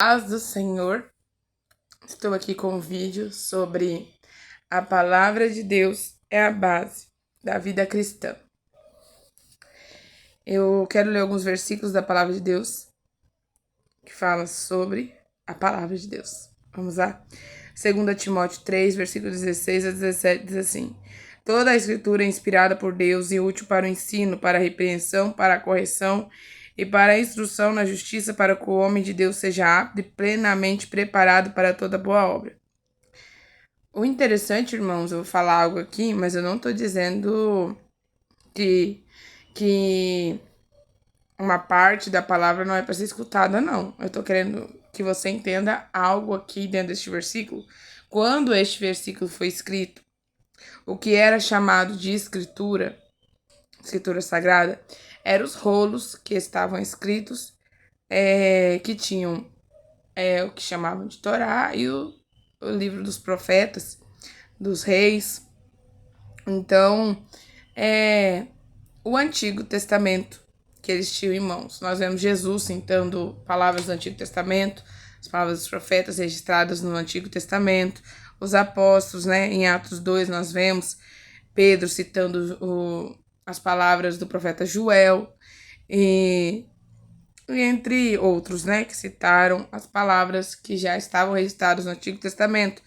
Paz do Senhor, estou aqui com um vídeo sobre a palavra de Deus é a base da vida cristã. Eu quero ler alguns versículos da palavra de Deus que fala sobre a palavra de Deus. Vamos lá? 2 Timóteo 3, versículo 16 a 17 diz assim: Toda a escritura é inspirada por Deus e útil para o ensino, para a repreensão, para a correção e para a instrução na justiça, para que o homem de Deus seja apto e plenamente preparado para toda boa obra. O interessante, irmãos, eu vou falar algo aqui, mas eu não tô dizendo que uma parte da palavra não é para ser escutada, não. Eu tô querendo que você entenda algo aqui dentro deste versículo. Quando este versículo foi escrito, o que era chamado de escritura sagrada, eram os rolos que estavam escritos, que tinham o que chamavam de Torá e o livro dos profetas, dos reis. Então, o Antigo Testamento que eles tinham em mãos. Nós vemos Jesus citando palavras do Antigo Testamento, as palavras dos profetas registradas no Antigo Testamento, os apóstolos, né? Em Atos 2 nós vemos Pedro citando as palavras do profeta Joel e entre outros, né? Que citaram as palavras que já estavam registradas no Antigo Testamento.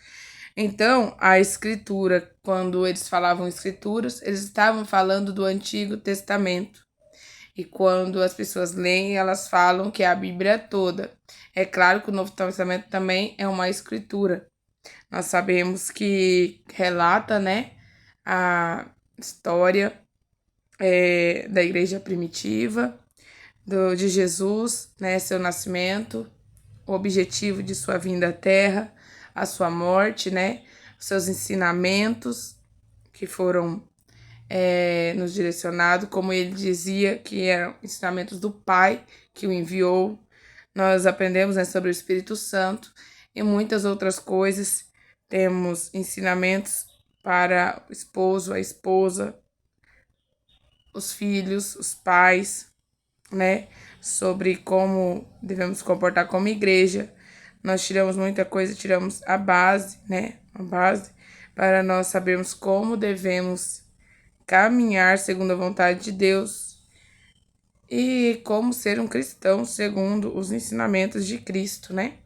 Então, a escritura, quando eles falavam escrituras, eles estavam falando do Antigo Testamento. E quando as pessoas leem, elas falam que é a Bíblia toda. É claro que o Novo Testamento também é uma escritura. Nós sabemos que relata, né, a história da igreja primitiva, de Jesus, né, seu nascimento, o objetivo de sua vinda à Terra, a sua morte, né, seus ensinamentos que foram nos direcionados, como ele dizia que eram ensinamentos do Pai que o enviou. Nós aprendemos, né, sobre o Espírito Santo e muitas outras coisas. Temos ensinamentos para o esposo, a esposa, os filhos, os pais, né, sobre como devemos comportar como igreja. Nós tiramos muita coisa, tiramos a base, né, a base para nós sabermos como devemos caminhar segundo a vontade de Deus e como ser um cristão segundo os ensinamentos de Cristo, né?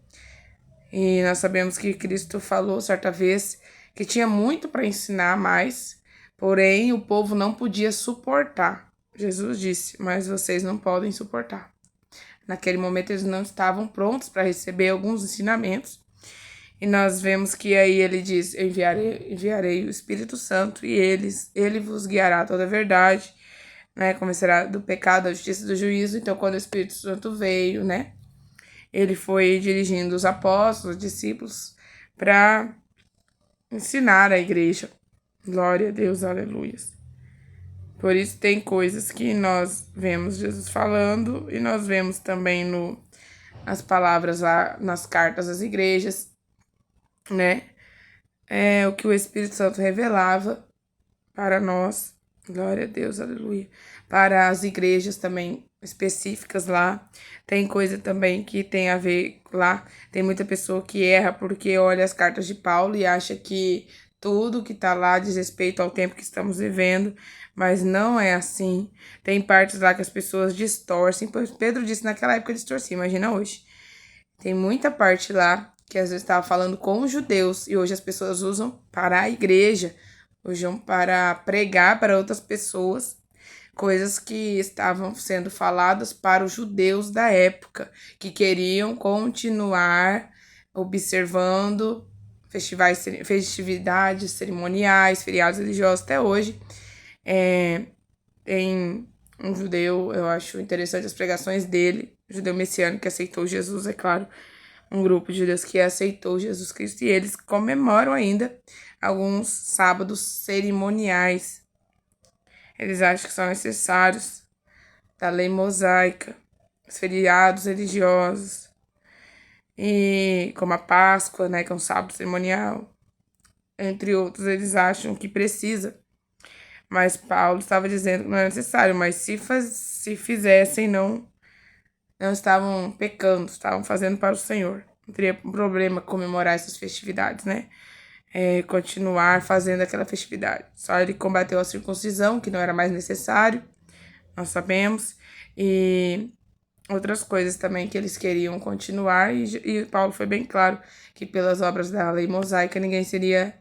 E nós sabemos que Cristo falou certa vez que tinha muito para ensinar mais, porém o povo não podia suportar. Jesus disse: Mas vocês não podem suportar. Naquele momento eles não estavam prontos para receber alguns ensinamentos. E nós vemos que aí ele diz: Eu enviarei o Espírito Santo e ele vos guiará a toda a verdade, né? Convencerá do pecado, da justiça e do juízo. Então, quando o Espírito Santo veio, né? Ele foi dirigindo os apóstolos, os discípulos, para ensinar a igreja. Glória a Deus, aleluia. Por isso tem coisas que nós vemos Jesus falando e nós vemos também as palavras lá nas cartas às igrejas, né? É o que o Espírito Santo revelava para nós. Glória a Deus, aleluia. Para as igrejas também específicas lá. Tem coisa também que tem a ver lá. Tem muita pessoa que erra porque olha as cartas de Paulo e acha que tudo que tá lá diz respeito ao tempo que estamos vivendo, mas não é assim. Tem partes lá que as pessoas distorcem, pois Pedro disse naquela época distorcia, imagina hoje. Tem muita parte lá que às vezes estava falando com os judeus e hoje as pessoas usam para a igreja, usam para pregar para outras pessoas, coisas que estavam sendo faladas para os judeus da época, que queriam continuar observando festividades cerimoniais, feriados religiosos até hoje. Tem um judeu, eu acho interessante as pregações dele, judeu messiânico que aceitou Jesus, é claro, um grupo de judeus que aceitou Jesus Cristo e eles comemoram ainda alguns sábados cerimoniais. Eles acham que são necessários da lei mosaica, os feriados religiosos, e como a Páscoa, né, que é um sábado cerimonial, entre outros, eles acham que precisa. Mas Paulo estava dizendo que não é necessário, mas se fizessem, não estavam pecando, estavam fazendo para o Senhor. Não teria problema comemorar essas festividades, né? Continuar fazendo aquela festividade. Só ele combateu a circuncisão, que não era mais necessário, nós sabemos, e outras coisas também que eles queriam continuar, e Paulo foi bem claro que pelas obras da lei mosaica ninguém seria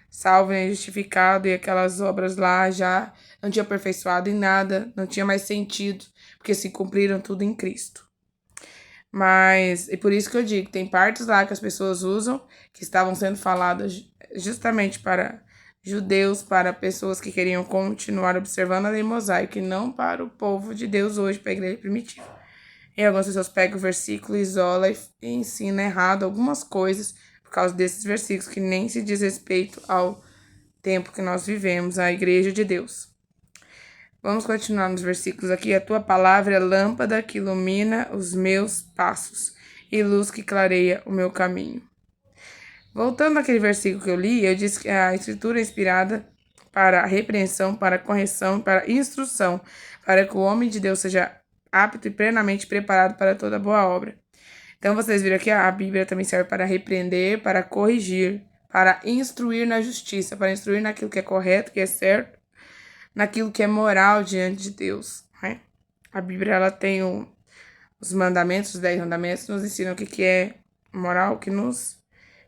salvo nem justificado, e aquelas obras lá já não tinham aperfeiçoado em nada, não tinha mais sentido, porque se cumpriram tudo em Cristo. Mas, e por isso que eu digo, tem partes lá que as pessoas usam, que estavam sendo faladas justamente para judeus, para pessoas que queriam continuar observando a lei mosaica, e não para o povo de Deus hoje, para a igreja primitiva. E algumas pessoas pegam o versículo, isola e ensina errado algumas coisas por causa desses versículos, que nem se diz respeito ao tempo que nós vivemos, a igreja de Deus. Vamos continuar nos versículos aqui. A tua palavra é lâmpada que ilumina os meus passos e luz que clareia o meu caminho. Voltando àquele versículo que eu li, eu disse que a escritura é inspirada para a repreensão, para a correção, para a instrução, para que o homem de Deus seja apto e plenamente preparado para toda boa obra. Então, vocês viram que a Bíblia também serve para repreender, para corrigir, para instruir na justiça, para instruir naquilo que é correto, que é certo, naquilo que é moral diante de Deus, né? A Bíblia, ela tem os mandamentos, os 10 mandamentos, nos ensinam o que é moral, que nos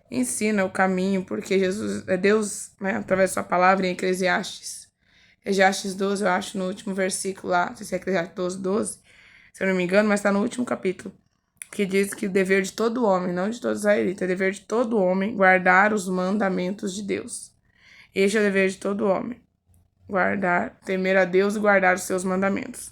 ensina o caminho, porque Jesus é Deus, né, através da sua palavra em Eclesiastes 12, eu acho, no último versículo lá, não sei se é Eclesiastes 12, se eu não me engano, mas está no último capítulo, que diz que o dever de todo homem, não de todo israelita, é dever de todo homem guardar os mandamentos de Deus. Este é o dever de todo homem. Guardar, temer a Deus e guardar os seus mandamentos.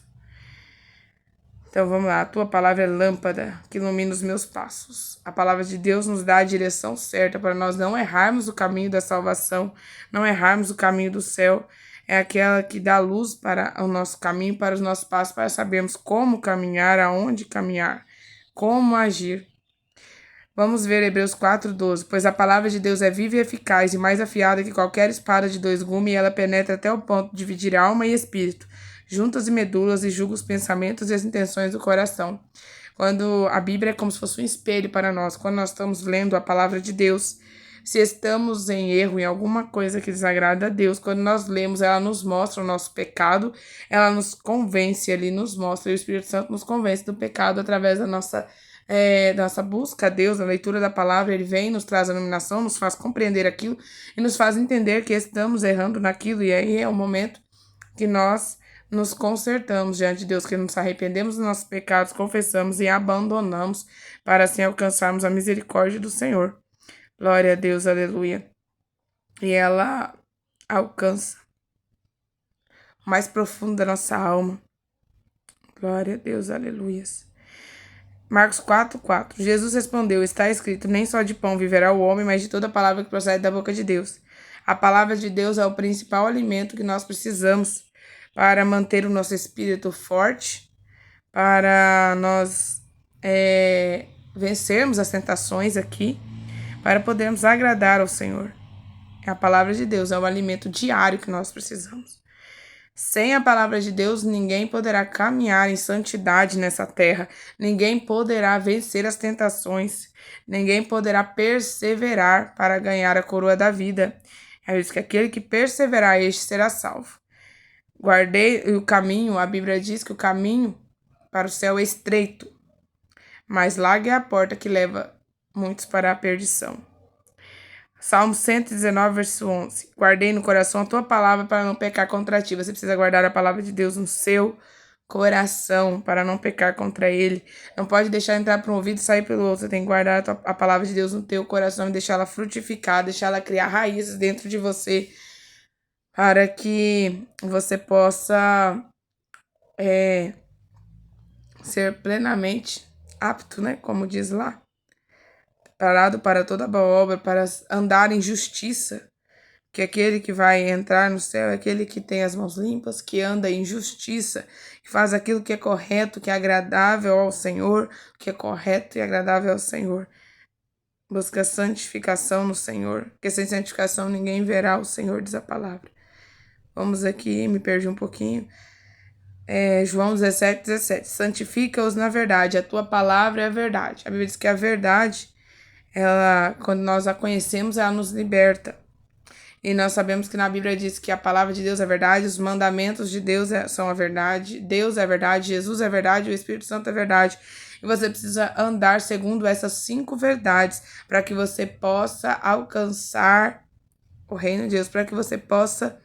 Então vamos lá, a tua palavra é lâmpada que ilumina os meus passos. A palavra de Deus nos dá a direção certa para nós não errarmos o caminho da salvação, não errarmos o caminho do céu. É aquela que dá luz para o nosso caminho, para os nossos passos, para sabermos como caminhar, aonde caminhar, como agir. Vamos ver Hebreus 4:12. Pois a palavra de Deus é viva e eficaz e mais afiada que qualquer espada de dois gumes, e ela penetra até o ponto de dividir alma e espírito, juntas e medulas, e julga os pensamentos e as intenções do coração. Quando a Bíblia é como se fosse um espelho para nós, quando nós estamos lendo a palavra de Deus, se estamos em erro em alguma coisa que desagrada a Deus, quando nós lemos, ela nos mostra o nosso pecado, ela nos convence ali, nos mostra, e o Espírito Santo nos convence do pecado através da nossa busca a Deus, a leitura da palavra, ele vem, nos traz a iluminação, nos faz compreender aquilo e nos faz entender que estamos errando naquilo, e aí é o momento que nós nos consertamos diante de Deus, que nos arrependemos dos nossos pecados, confessamos e abandonamos para assim alcançarmos a misericórdia do Senhor. Glória a Deus, aleluia. E ela alcança o mais profundo da nossa alma. Glória a Deus, aleluias. Marcos 4:4. Jesus respondeu: está escrito, nem só de pão viverá o homem, mas de toda palavra que procede da boca de Deus. A palavra de Deus é o principal alimento que nós precisamos para manter o nosso espírito forte, para nós vencermos as tentações aqui, para podermos agradar ao Senhor. A palavra de Deus é o alimento diário que nós precisamos. Sem a palavra de Deus, ninguém poderá caminhar em santidade nessa terra, ninguém poderá vencer as tentações, ninguém poderá perseverar para ganhar a coroa da vida. É isso que aquele que perseverar, este será salvo. Guardei o caminho, a Bíblia diz que o caminho para o céu é estreito, mas larga é a porta que leva muitos para a perdição. Salmo 119, verso 11. Guardei no coração a tua palavra para não pecar contra ti. Você precisa guardar a palavra de Deus no seu coração para não pecar contra ele. Não pode deixar entrar para um ouvido e sair pelo outro. Você tem que guardar a palavra de Deus no teu coração e deixá-la frutificar, deixá-la criar raízes dentro de você para que você possa ser plenamente apto, né? Como diz lá. Preparado para toda boa obra, para andar em justiça, que aquele que vai entrar no céu é aquele que tem as mãos limpas, que anda em justiça, que faz aquilo que é correto, que é agradável ao Senhor, que é correto e agradável ao Senhor. Busca santificação no Senhor, porque sem santificação ninguém verá o Senhor, diz a palavra. Vamos aqui, me perdi um pouquinho. João 17:17. Santifica-os na verdade, a tua palavra é a verdade. A Bíblia diz que a verdade, ela, quando nós a conhecemos, ela nos liberta. E nós sabemos que na Bíblia diz que a palavra de Deus é verdade, os mandamentos de Deus são a verdade, Deus é verdade, Jesus é verdade, o Espírito Santo é verdade. E você precisa andar segundo essas 5 verdades para que você possa alcançar o reino de Deus, para que você possa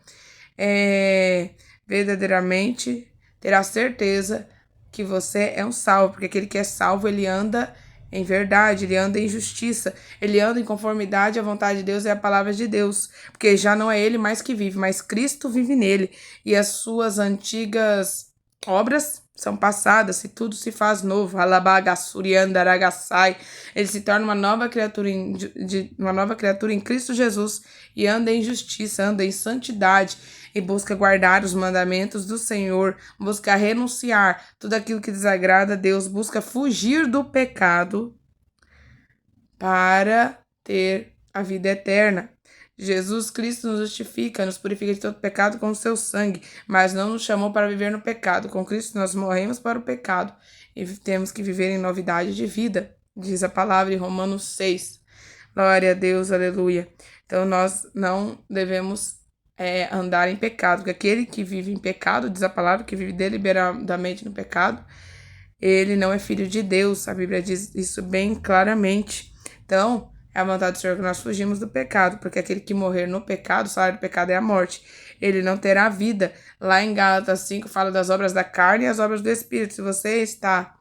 verdadeiramente ter a certeza que você é um salvo, porque aquele que é salvo, ele anda em verdade, ele anda em justiça, ele anda em conformidade à vontade de Deus e à palavra de Deus, porque já não é ele mais que vive, mas Cristo vive nele, e as suas antigas obras são passadas, e tudo se faz novo. Alabagassuriandaragassai. Ele se torna uma nova criatura uma nova criatura em Cristo Jesus e anda em justiça, anda em santidade e busca guardar os mandamentos do Senhor, busca renunciar tudo aquilo que desagrada a Deus, busca fugir do pecado para ter a vida eterna. Jesus Cristo nos justifica, nos purifica de todo pecado com o seu sangue, mas não nos chamou para viver no pecado. Com Cristo nós morremos para o pecado e temos que viver em novidade de vida, diz a palavra em Romanos 6. Glória a Deus, aleluia. Então nós não devemos andar em pecado, porque aquele que vive em pecado, diz a palavra, que vive deliberadamente no pecado, ele não é filho de Deus. A Bíblia diz isso bem claramente. Então, é a vontade do Senhor que nós fugimos do pecado, porque aquele que morrer no pecado, o salário do pecado é a morte. Ele não terá vida. Lá em Gálatas 5 fala das obras da carne e as obras do Espírito. Se você está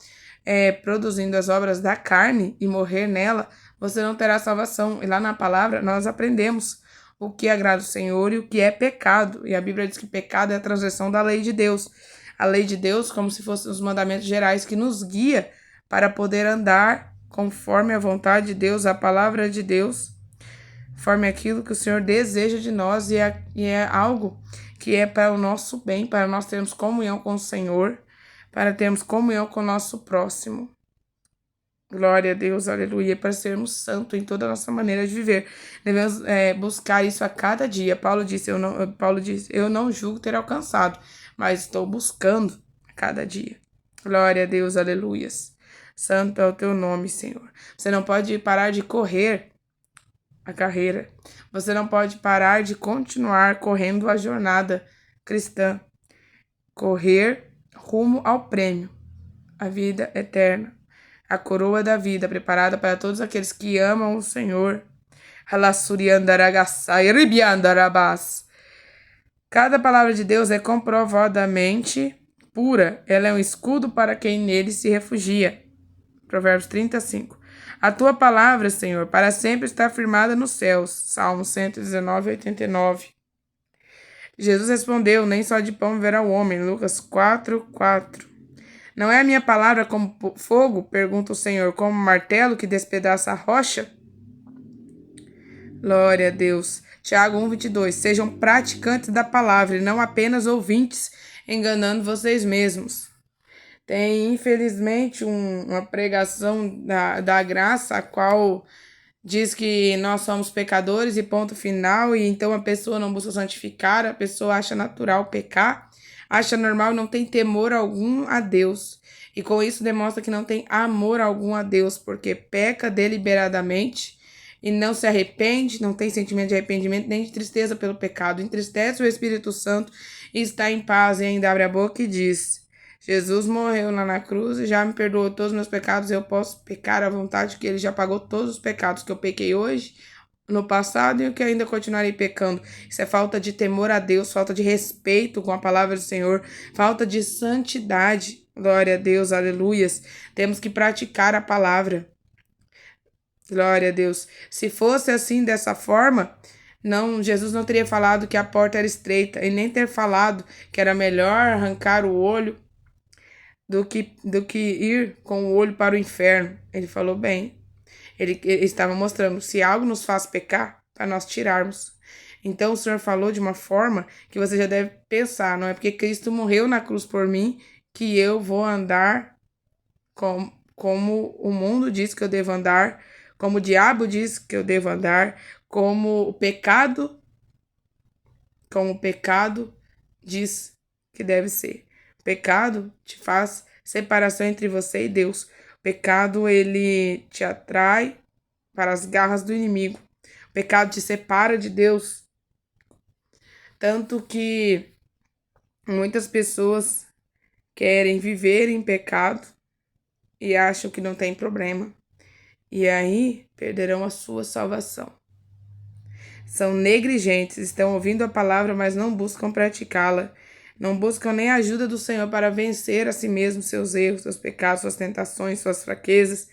produzindo as obras da carne e morrer nela, você não terá salvação. E lá na palavra nós aprendemos o que agrada o Senhor e o que é pecado. E a Bíblia diz que pecado é a transgressão da lei de Deus. A lei de Deus, como se fossem os mandamentos gerais que nos guia para poder andar conforme a vontade de Deus, a palavra de Deus, conforme aquilo que o Senhor deseja de nós, e é algo que é para o nosso bem, para nós termos comunhão com o Senhor, para termos comunhão com o nosso próximo. Glória a Deus, aleluia, para sermos santos em toda a nossa maneira de viver. Devemos buscar isso a cada dia. Paulo disse, eu não julgo ter alcançado, mas estou buscando a cada dia. Glória a Deus, aleluias. Santo é o teu nome, Senhor. Você não pode parar de correr a carreira. Você não pode parar de continuar correndo a jornada cristã. Correr rumo ao prêmio, a vida eterna. A coroa da vida, preparada para todos aqueles que amam o Senhor. Cada palavra de Deus é comprovadamente pura. Ela é um escudo para quem nele se refugia. Provérbios 35. A tua palavra, Senhor, para sempre está firmada nos céus. Salmo 119, 89. Jesus respondeu, nem só de pão viverá o homem. Lucas 4, 4. Não é a minha palavra como fogo, pergunta o Senhor, como martelo que despedaça a rocha? Glória a Deus. Tiago 1:22. Sejam praticantes da palavra e não apenas ouvintes, enganando vocês mesmos. Tem, infelizmente, uma pregação da graça, a qual diz que nós somos pecadores e ponto final, e então a pessoa não busca santificar, a pessoa acha natural pecar, acha normal, não tem temor algum a Deus. E com isso demonstra que não tem amor algum a Deus, porque peca deliberadamente e não se arrepende, não tem sentimento de arrependimento nem de tristeza pelo pecado. Entristece o Espírito Santo e está em paz, e ainda abre a boca e diz: Jesus morreu lá na cruz e já me perdoou todos os meus pecados, eu posso pecar à vontade, que ele já pagou todos os pecados que eu pequei hoje, no passado e o que ainda continuarei pecando. Isso é falta de temor a Deus, falta de respeito com a palavra do Senhor, falta de santidade. Glória a Deus, aleluias. Temos que praticar a palavra. Glória a Deus. Se fosse assim, dessa forma, Jesus não teria falado que a porta era estreita e nem ter falado que era melhor arrancar o olho do que ir com o olho para o inferno. Ele falou bem. Ele estava mostrando, se algo nos faz pecar, para nós tirarmos. Então o Senhor falou de uma forma que você já deve pensar, não é porque Cristo morreu na cruz por mim que eu vou andar como o mundo diz que eu devo andar, como o diabo diz que eu devo andar, como o pecado diz que deve ser. Pecado te faz separação entre você e Deus. Pecado, ele te atrai para as garras do inimigo. O pecado te separa de Deus. Tanto que muitas pessoas querem viver em pecado e acham que não tem problema. E aí perderão a sua salvação. São negligentes, estão ouvindo a palavra, mas não buscam praticá-la. Não buscam nem a ajuda do Senhor para vencer a si mesmo seus erros, seus pecados, suas tentações, suas fraquezas.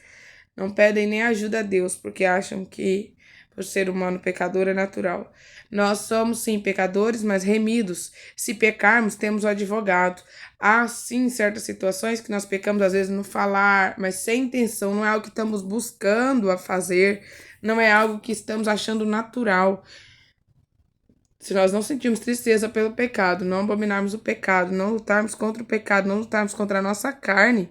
Não pedem nem ajuda a Deus, porque acham que, por ser humano pecador, é natural. Nós somos, sim, pecadores, mas remidos. Se pecarmos, temos o advogado. Há, sim, certas situações que nós pecamos, às vezes, no falar, mas sem intenção, não é algo que estamos buscando a fazer, não é algo que estamos achando natural. Se nós não sentirmos tristeza pelo pecado, não abominarmos o pecado, não lutarmos contra o pecado, não lutarmos contra a nossa carne,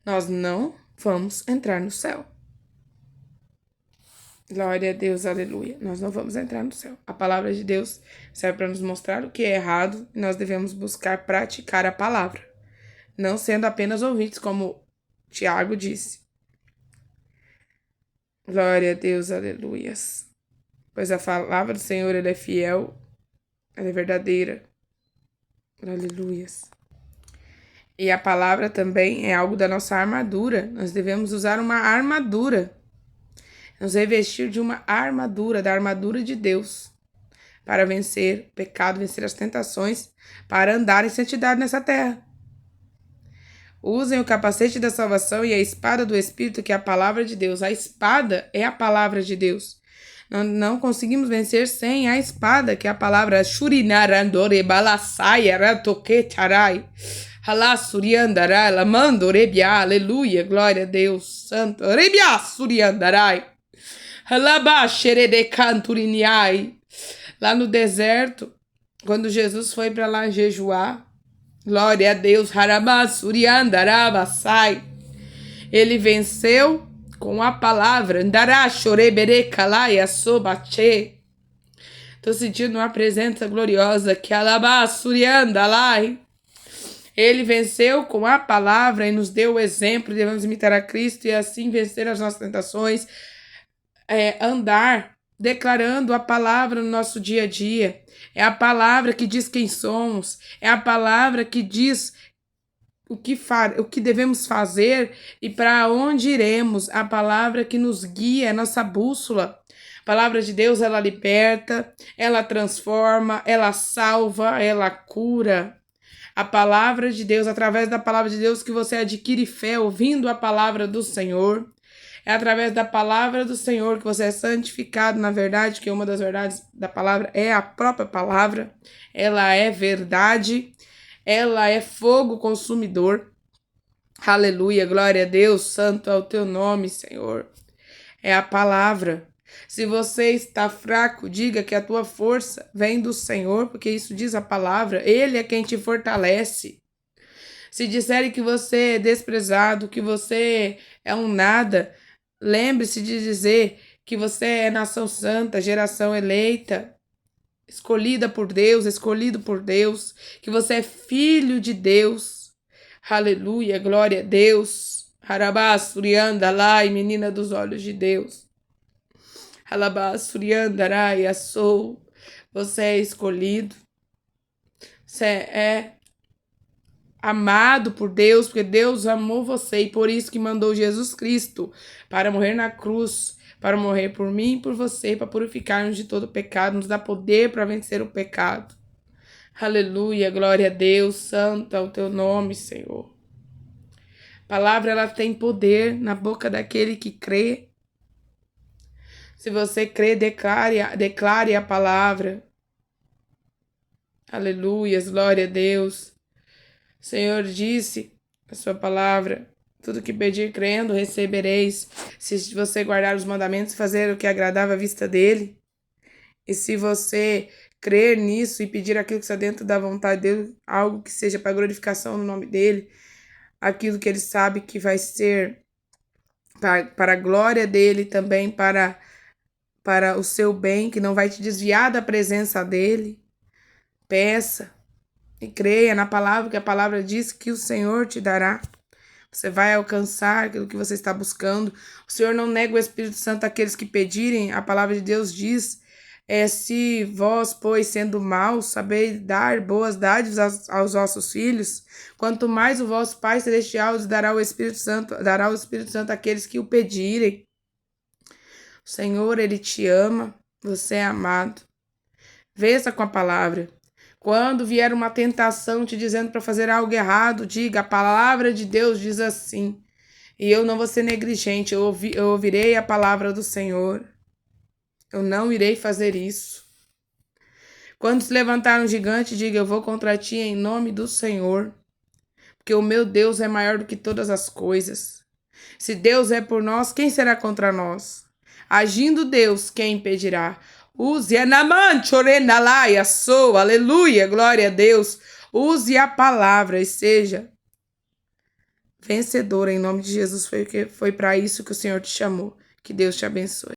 nós não vamos entrar no céu. Glória a Deus, aleluia. Nós não vamos entrar no céu. A palavra de Deus serve para nos mostrar o que é errado e nós devemos buscar praticar a palavra, não sendo apenas ouvintes, como Tiago disse. Glória a Deus, aleluias. Pois a palavra do Senhor, ela é fiel, ela é verdadeira. Aleluias. E a palavra também é algo da nossa armadura. Nós devemos usar uma armadura. Nos revestir de uma armadura, da armadura de Deus, para vencer o pecado, vencer as tentações, para andar em santidade nessa terra. Usem o capacete da salvação e a espada do Espírito, que é a palavra de Deus. A espada é a palavra de Deus. Não conseguimos vencer sem a espada, que é a palavra Shurinarandore Balasaya Ratokecharai. Halassuriandarai, Lamando Rebia, aleluia, glória a Deus, santo. Rebia Suriandarai. Halabasheredecanturiai. Lá no deserto, quando Jesus foi para lá jejuar, glória a Deus, Harabasuriandarabasai. Ele venceu com a palavra. Ndarashoreberekalaiasobache. Estou sentindo uma presença gloriosa que Alabasuriandalai. Ele venceu com a palavra e nos deu o exemplo. Devemos imitar a Cristo e assim vencer as nossas tentações. Andar declarando a palavra no nosso dia a dia. É a palavra que diz quem somos. É a palavra que diz o que devemos fazer e para onde iremos. A palavra que nos guia, é nossa bússola. A palavra de Deus, ela liberta, ela transforma, ela salva, ela cura. A palavra de Deus, através da palavra de Deus que você adquire fé ouvindo a palavra do Senhor. É através da palavra do Senhor que você é santificado na verdade, que uma das verdades da palavra é a própria palavra. Ela é verdade, ela é fogo consumidor. Aleluia, glória a Deus, santo é o teu nome, Senhor. É a palavra. Se você está fraco, diga que a tua força vem do Senhor, porque isso diz a palavra. Ele é quem te fortalece. Se disserem que você é desprezado, que você é um nada, lembre-se de dizer que você é nação santa, geração eleita, escolhida por Deus, escolhido por Deus, que você é filho de Deus. Aleluia, glória a Deus. Harabasuriandalai, menina dos olhos de Deus. Halabasuriandarai, sou. Você é escolhido. Você é amado por Deus, porque Deus amou você e por isso que mandou Jesus Cristo para morrer na cruz, para morrer por mim e por você, para purificar-nos de todo pecado, nos dar poder para vencer o pecado. Aleluia, glória a Deus, santo é o teu nome, Senhor. A palavra, ela tem poder na boca daquele que crê. Se você crê, declare a palavra. Aleluia, glória a Deus. O Senhor disse a sua palavra, tudo que pedir crendo recebereis, se você guardar os mandamentos e fazer o que agradava à vista dele. E se você crer nisso e pedir aquilo que está dentro da vontade dele, algo que seja para glorificação no nome dele, aquilo que ele sabe que vai ser para a glória dele, também para o seu bem, que não vai te desviar da presença dele, peça. E creia na palavra, que a palavra diz que o Senhor te dará. Você vai alcançar aquilo que você está buscando. O Senhor não nega o Espírito Santo àqueles que pedirem. A palavra de Deus diz, se vós, pois, sendo maus, sabeis dar boas dádivas aos vossos filhos, quanto mais o vosso Pai Celestial lhes dará o Espírito Santo àqueles que o pedirem. O Senhor, Ele te ama, você é amado. Vença com a palavra. Quando vier uma tentação te dizendo para fazer algo errado, diga, a palavra de Deus diz assim. E eu não vou ser negligente, eu ouvirei a palavra do Senhor. Eu não irei fazer isso. Quando se levantar um gigante, diga, eu vou contra ti em nome do Senhor. Porque o meu Deus é maior do que todas as coisas. Se Deus é por nós, quem será contra nós? Agindo Deus, quem impedirá? Use aleluia, glória a Deus. Use a palavra e seja vencedora em nome de Jesus. Foi para isso que o Senhor te chamou. Que Deus te abençoe.